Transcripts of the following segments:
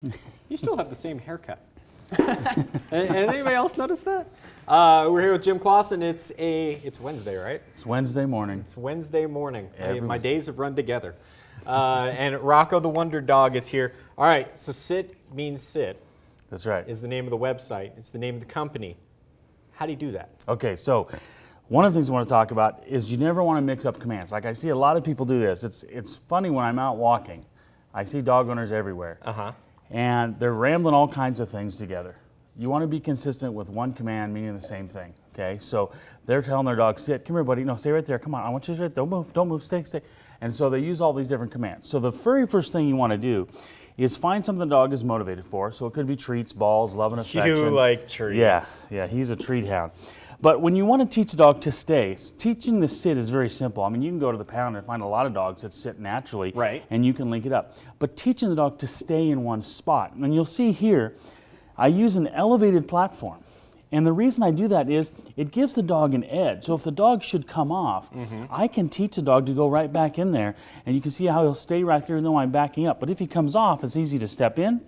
You still have the same haircut. Anybody else notice that? We're here with Jim Clausen. It's Wednesday, right? It's Wednesday morning. It's Wednesday morning. My days have run together. And Rocco the Wonder Dog is here. All right, so sit means sit. That's right. Is the name of the website. It's the name of the company. How do you do that? Okay, so one of the things I want to talk about is you never want to mix up commands. Like I see a lot of people do this. It's funny when I'm out walking. I see dog owners everywhere. And they're rambling all kinds of things together. You want to be consistent with one command meaning the same thing, okay? So they're telling their dog, sit, come here, buddy, no, stay right there, come on, I want you to sit, don't move, stay. And so they use all these different commands. So the very first thing you want to do is find something the dog is motivated for. So it could be treats, balls, love and affection. You like treats. Yeah, he's a treat hound. But when you want to teach a dog to stay, teaching the sit is very simple. I mean, you can go to the pound and find a lot of dogs that sit naturally, right, and you can link it up. But teaching the dog to stay in one spot, and you'll see here, I use an elevated platform. And the reason I do that is it gives the dog an edge. So if the dog should come off, I can teach the dog to go right back in there, and you can see how he'll stay right there even though I'm backing up. But if he comes off, it's easy to step in,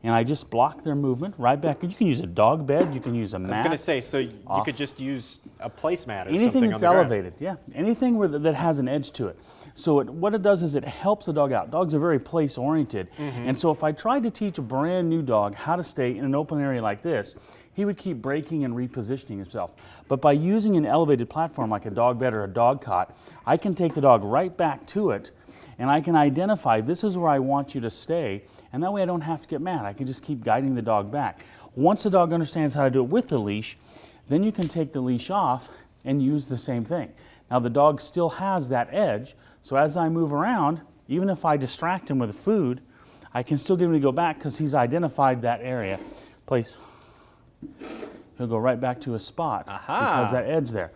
and I just block their movement right back. You can use a dog bed, you can use a mat. I was going to say, so you could just use a placemat or anything something that's on the elevated, ground. yeah. Anything that has an edge to it. So what it does is it helps the dog out. Dogs are very place-oriented. And so if I tried to teach a brand new dog how to stay in an open area like this, he would keep breaking and repositioning himself. But by using an elevated platform like a dog bed or a dog cot, I can take the dog right back to it, and I can identify this is where I want you to stay, and that way I don't have to get mad. I can just keep guiding the dog back. Once the dog understands how to do it with the leash, then you can take the leash off and use the same thing. Now the dog still has that edge, so as I move around, even if I distract him with food, I can still get him to go back because he's identified that area. Place. He'll go right back to his spot because that edge there.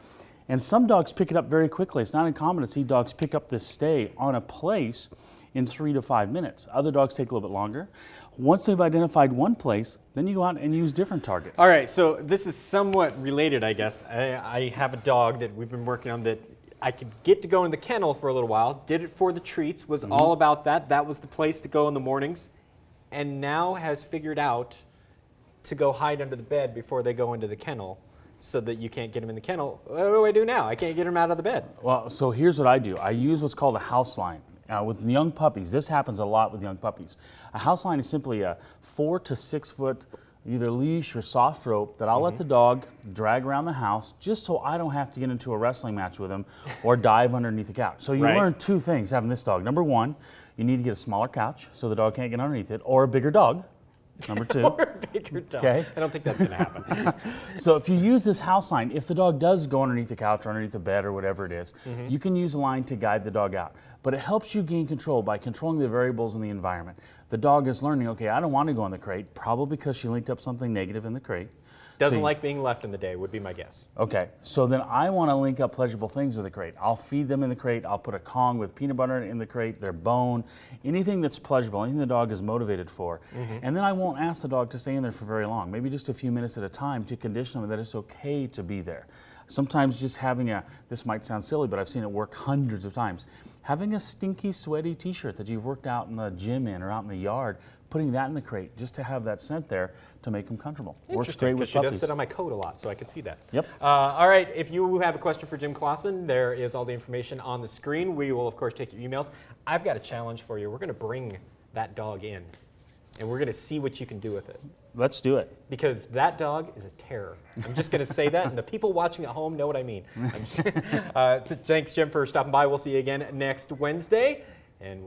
And some dogs pick it up very quickly. It's not uncommon to see dogs pick up this stay on a place in 3 to 5 minutes. Other dogs take a little bit longer. Once they've identified one place, then you go out and use different targets. All right, so this is somewhat related, I guess. I have a dog that we've been working on that I could get to go in the kennel for a little while, did it for the treats, was all about that. That was the place to go in the mornings, and now has figured out to go hide under the bed before they go into the kennel so that you can't get them in the kennel. What do I do now? I can't get them out of the bed. Well, so here's what I do. I use what's called a house line. With young puppies, this happens a lot with young puppies. A house line is simply a 4 to 6 foot either leash or soft rope that I'll let the dog drag around the house just so I don't have to get into a wrestling match with him or dive underneath the couch. So you learn two things having this dog. Number one, you need to get a smaller couch so the dog can't get underneath it, or a bigger dog. Number two. Or a bigger dog. Okay. I don't think that's going to happen. So if you use this house line, if the dog does go underneath the couch or underneath the bed or whatever it is, you can use a line to guide the dog out. But it helps you gain control by controlling the variables in the environment. The dog is learning, okay, I don't want to go in the crate, probably because she linked up something negative in the crate. Doesn't like being left in the day, would be my guess. Okay, so then I want to link up pleasurable things with the crate. I'll feed them in the crate, I'll put a Kong with peanut butter in the crate, their bone, anything that's pleasurable, anything the dog is motivated for. And then I won't ask the dog to stay in there for very long, maybe just a few minutes at a time to condition them that it's okay to be there. Sometimes just having this might sound silly, but I've seen it work hundreds of times. Having a stinky, sweaty t-shirt that you've worked out in the gym in or out in the yard, putting that in the crate just to have that scent there to make them comfortable. Works great with puppies. She does sit on my coat a lot, so I can see that. Yep. All right, if you have a question for Jim Clausen, there is all the information on the screen. We will, of course, take your emails. I've got a challenge for you. We're going to bring that dog in, and we're going to see what you can do with it. Let's do it. Because that dog is a terror. I'm just going to say that, and the people watching at home know what I mean. Thanks, Jim, for stopping by. We'll see you again next Wednesday. And